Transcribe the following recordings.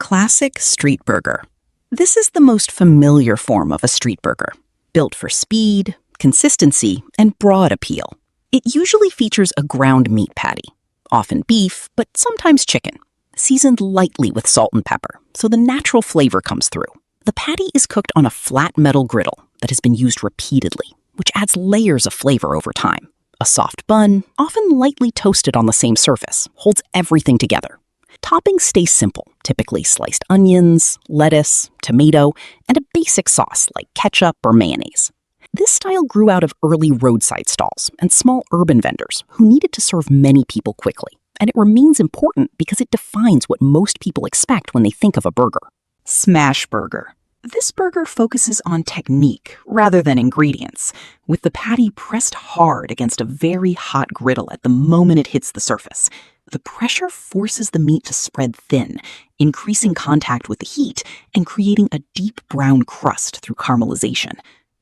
Classic street burger. This is the most familiar form of a street burger, built for speed, consistency, and broad appeal. It usually features a ground meat patty, often beef, but sometimes chicken, seasoned lightly with salt and pepper, so the natural flavor comes through. The patty is cooked on a flat metal griddle that has been used repeatedly, which adds layers of flavor over time. A soft bun, often lightly toasted on the same surface, holds everything together. Toppings stay simple, typically sliced onions, lettuce, tomato, and a basic sauce like ketchup or mayonnaise. This style grew out of early roadside stalls and small urban vendors who needed to serve many people quickly, and it remains important because it defines what most people expect when they think of a burger. Smash burger. This burger focuses on technique rather than ingredients, with the patty pressed hard against a very hot griddle at the moment it hits the surface. The pressure forces the meat to spread thin, increasing contact with the heat and creating a deep brown crust through caramelization.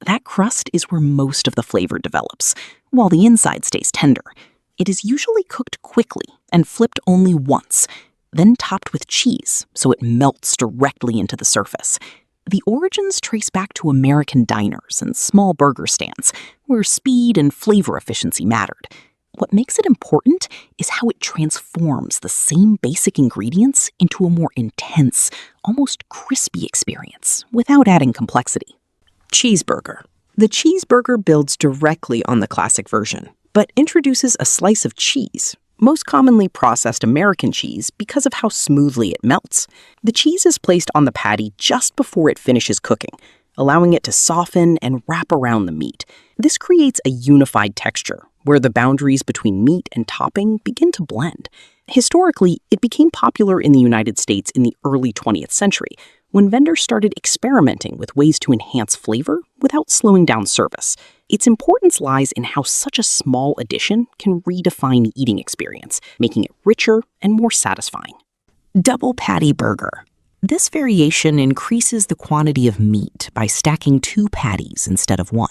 That crust is where most of the flavor develops, while the inside stays tender. It is usually cooked quickly and flipped only once, then topped with cheese so it melts directly into the surface. The origins trace back to American diners and small burger stands, where speed and flavor efficiency mattered. What makes it important is how it transforms the same basic ingredients into a more intense, almost crispy experience without adding complexity. Cheeseburger. The cheeseburger builds directly on the classic version, but introduces a slice of cheese, most commonly processed American cheese because of how smoothly it melts. The cheese is placed on the patty just before it finishes cooking, allowing it to soften and wrap around the meat. This creates a unified texture, where the boundaries between meat and topping begin to blend. Historically, it became popular in the United States in the early 20th century, when vendors started experimenting with ways to enhance flavor without slowing down service. Its importance lies in how such a small addition can redefine the eating experience, making it richer and more satisfying. Double patty burger. This variation increases the quantity of meat by stacking two patties instead of one,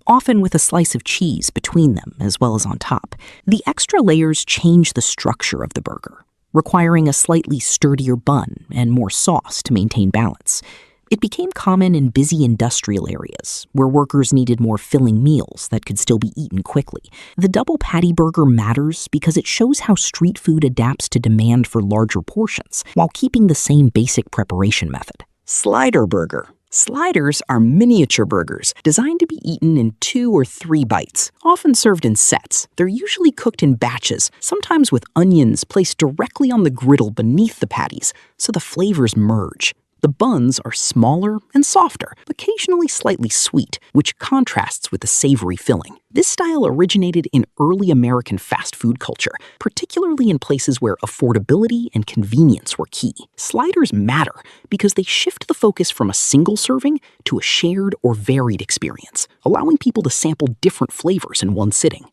often with a slice of cheese between them as well as on top. The extra layers change the structure of the burger, requiring a slightly sturdier bun and more sauce to maintain balance. It became common in busy industrial areas, where workers needed more filling meals that could still be eaten quickly. The double patty burger matters because it shows how street food adapts to demand for larger portions, while keeping the same basic preparation method. Slider burger. Sliders are miniature burgers designed to be eaten in 2 or 3 bites, often served in sets. They're usually cooked in batches, sometimes with onions placed directly on the griddle beneath the patties, so the flavors merge. The buns are smaller and softer, occasionally slightly sweet, which contrasts with the savory filling. This style originated in early American fast food culture, particularly in places where affordability and convenience were key. Sliders matter because they shift the focus from a single serving to a shared or varied experience, allowing people to sample different flavors in one sitting.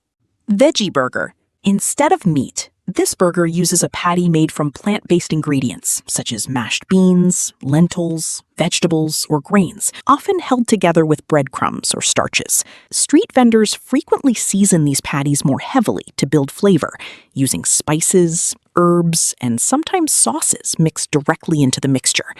Veggie Burger. Instead of meat, this burger uses a patty made from plant-based ingredients, such as mashed beans, lentils, vegetables, or grains, often held together with breadcrumbs or starches. Street vendors frequently season these patties more heavily to build flavor, using spices, herbs, and sometimes sauces mixed directly into the mixture.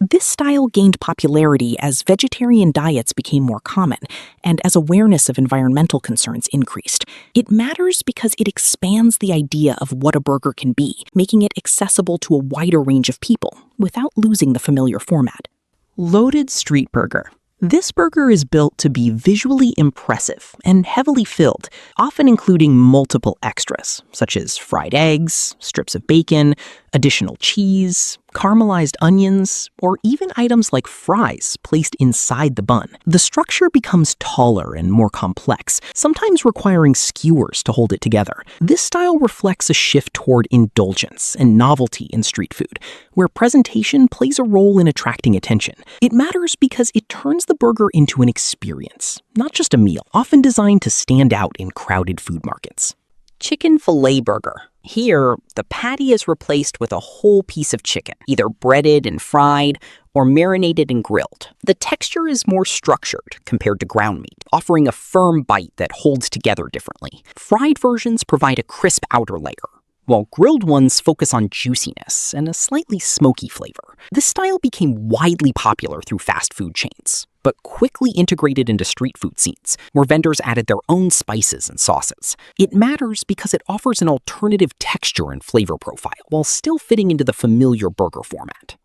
This style gained popularity as vegetarian diets became more common and as awareness of environmental concerns increased. It matters because it expands the idea of what a burger can be, making it accessible to a wider range of people without losing the familiar format. Loaded street burger. This burger is built to be visually impressive and heavily filled, often including multiple extras, such as fried eggs, strips of bacon, additional cheese, caramelized onions, or even items like fries placed inside the bun. The structure becomes taller and more complex, sometimes requiring skewers to hold it together. This style reflects a shift toward indulgence and novelty in street food, where presentation plays a role in attracting attention. It matters because it turns the burger into an experience, not just a meal, often designed to stand out in crowded food markets. Chicken fillet burger. Here, the patty is replaced with a whole piece of chicken, either breaded and fried or marinated and grilled. The texture is more structured compared to ground meat, offering a firm bite that holds together differently. Fried versions provide a crisp outer layer, while grilled ones focus on juiciness and a slightly smoky flavor. This style became widely popular through fast food chains, but quickly integrated into street food scenes, where vendors added their own spices and sauces. It matters because it offers an alternative texture and flavor profile, while still fitting into the familiar burger format.